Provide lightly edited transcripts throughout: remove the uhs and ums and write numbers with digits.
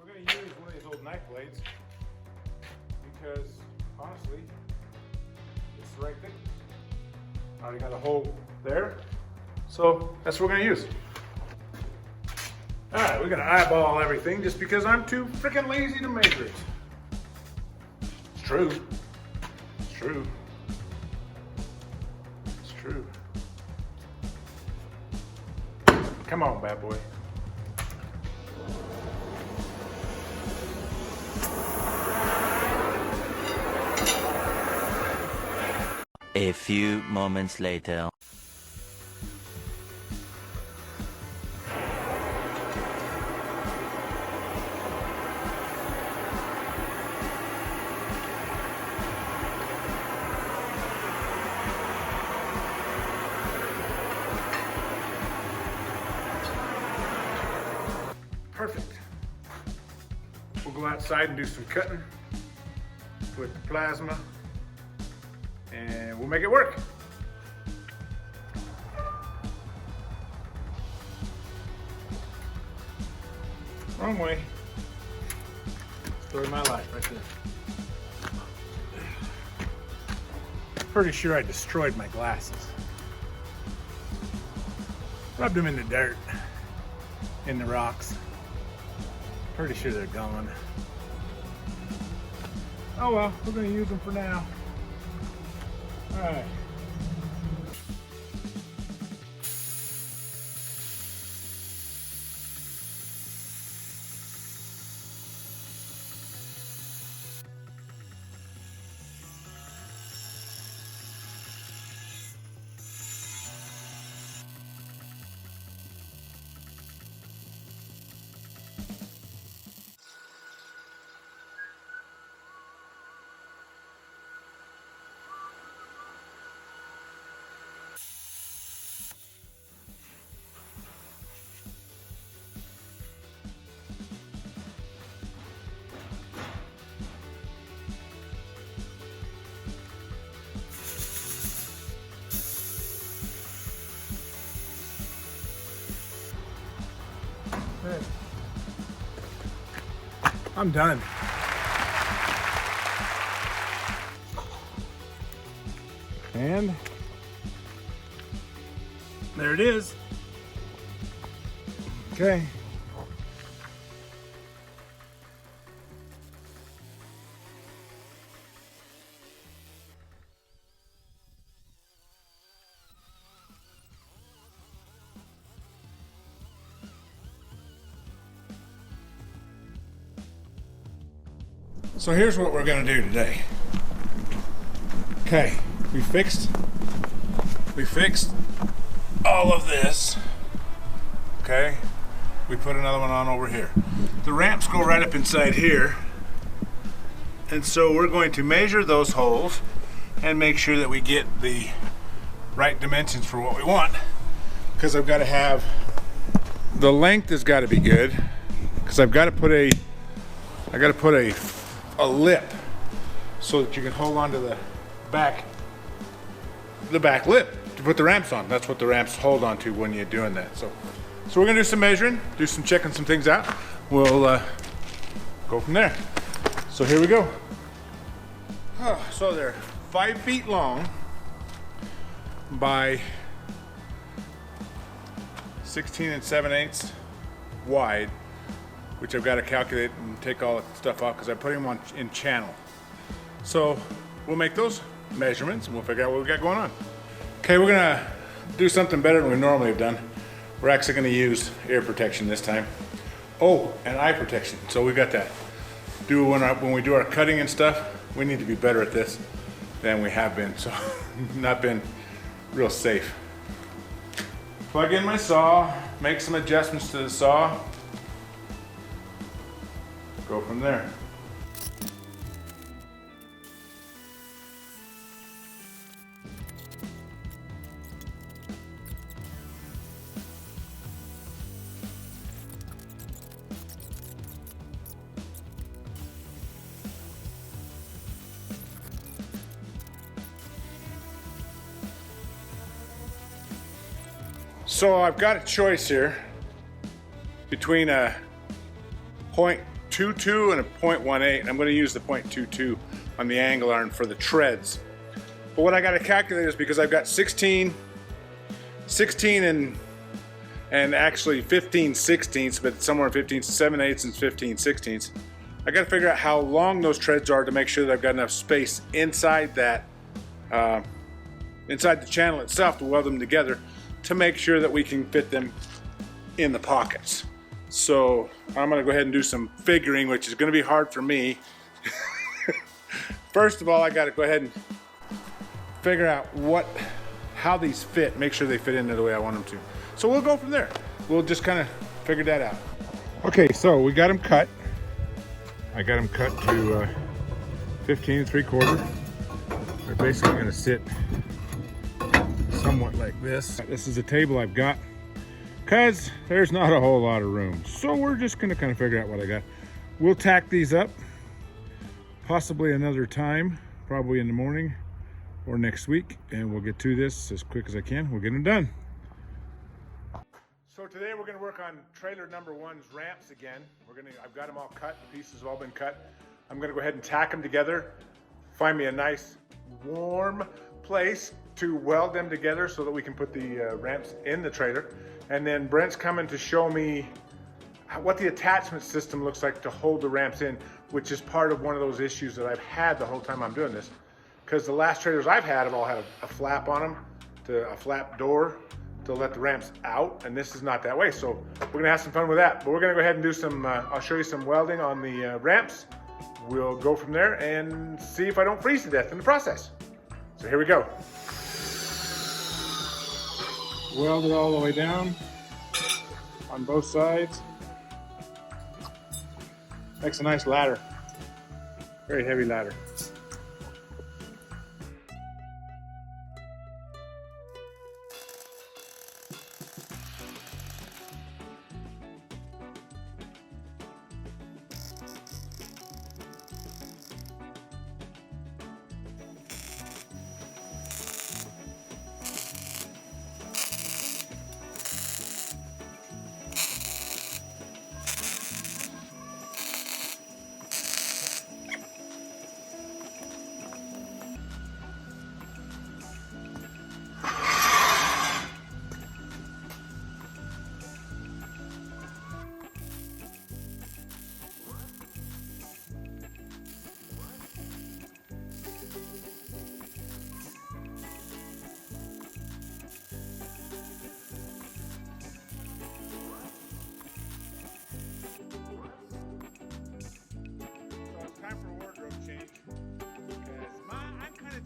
we're going to use one of these old knife blades because honestly, it's the right thickness. I already got a hole there, so that's what we're going to use. All right, we're going to eyeball everything just because I'm too freaking lazy to measure it. It's true. It's true. It's true. Come on, bad boy. A few moments later. Perfect. We'll go outside and do some cutting with the plasma and we'll make it work. Wrong way. Story of my life right there. Pretty sure I destroyed my glasses. Rubbed them in the dirt, in the rocks. Pretty sure they're gone. Oh well, we're gonna use them for now. All right. I'm done. And there it is. Okay. So here's what we're going to do today. Okay, we fixed all of this. Okay, we put another one on over here. The ramps go right up inside here, and so we're going to measure those holes and make sure that we get the right dimensions for what we want. Because I've got to have the length has got to be good. Because I've got to put a lip so that you can hold on to the back lip to put the ramps on. That's what the ramps hold on to when you're doing that. So we're gonna do some measuring, do some checking some things out. We'll go from there. So here we go. So they're 5 feet long by 16 7/8 wide, which I've got to calculate and take all the stuff off because I put them on in channel. So we'll make those measurements and we'll figure out what we got going on. Okay, we're gonna do something better than we normally have done. We're actually gonna use ear protection this time. Oh, and eye protection, so we got that. When we do our cutting and stuff, we need to be better at this than we have been, so not been real safe. Plug in my saw, make some adjustments to the saw, go from there. So I've got a choice here between a 0.2 .22 and a .18. I'm going to use the .22 on the angle iron for the treads. But what I got to calculate is because I've got 16 and actually 15 sixteenths, but somewhere 15 7/8 and 15 sixteenths. I got to figure out how long those treads are to make sure that I've got enough space inside that, inside the channel itself to weld them together to make sure that we can fit them in the pockets. So I'm going to go ahead and do some figuring, which is going to be hard for me. First of all, I got to go ahead and figure out how these fit, make sure they fit in there the way I want them to. So we'll go from there. We'll just kind of figure that out. Okay, so we got them cut. I got them cut to 15 3/4. They're basically going to sit somewhat like this. This is a table I've got because there's not a whole lot of room. So we're just going to kind of figure out what I got. We'll tack these up possibly another time, probably in the morning or next week, and we'll get to this as quick as I can. We'll get them done. So today we're going to work on trailer number 1's ramps again. I've got them all cut. The pieces have all been cut. I'm going to go ahead and tack them together. Find me a nice warm place to weld them together so that we can put the ramps in the trailer. And then Brent's coming to show me what the attachment system looks like to hold the ramps in, which is part of one of those issues that I've had the whole time I'm doing this. Because the last trailers I've had have all had a flap on them, a flap door to let the ramps out, and this is not that way. So we're gonna have some fun with that. But we're gonna go ahead and do some, I'll show you some welding on the ramps. We'll go from there and see if I don't freeze to death in the process. So here we go. Weld it all the way down on both sides. Makes a nice ladder. Very heavy ladder.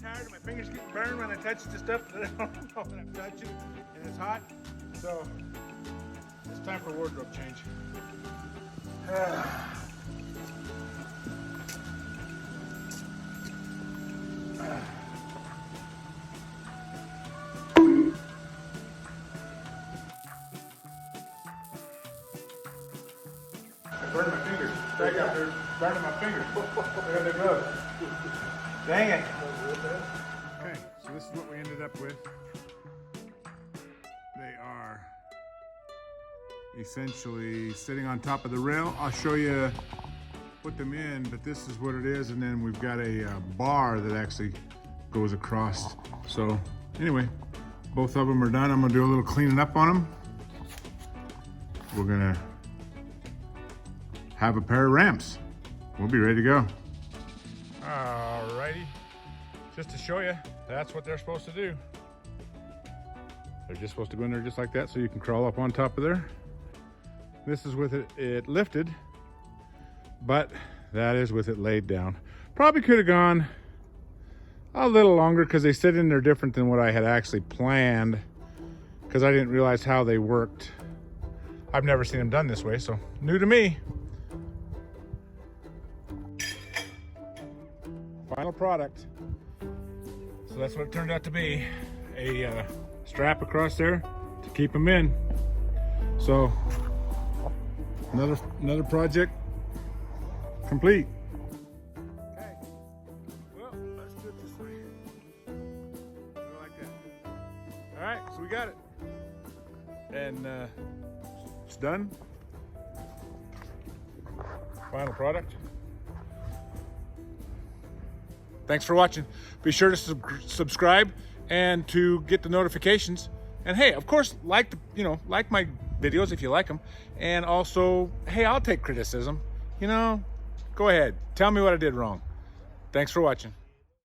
Tired of my fingers getting burned when I touch the stuff that I don't know that I'm touching, and it's hot. So it's time for a wardrobe change. I burned my fingers. Back out there, burning my fingers. There they go. Dang it. Okay, so this is what we ended up with. They are essentially sitting on top of the rail. I'll show you put them in, but this is what it is, and then we've got a bar that actually goes across. So anyway, both of them are done. I'm gonna do a little cleaning up on them. We're gonna have a pair of ramps. We'll be ready to go. Alrighty, just to show you, that's what they're supposed to do. They're just supposed to go in there just like that, so you can crawl up on top of there. This is with it lifted, but that is with it laid down. Probably could have gone a little longer because they sit in there different than what I had actually planned, because I didn't realize how they worked. I've never seen them done this way, so new to me. Final product. So that's what it turned out to be. A strap across there to keep them in. So another project complete. Okay. Well, let's do it this way. Like that. All right, so we got it. And it's done. Final product. Thanks for watching. Be sure to subscribe and to get the notifications. And hey, of course, like my videos if you like them. And also, hey, I'll take criticism. Go ahead. Tell me what I did wrong. Thanks for watching.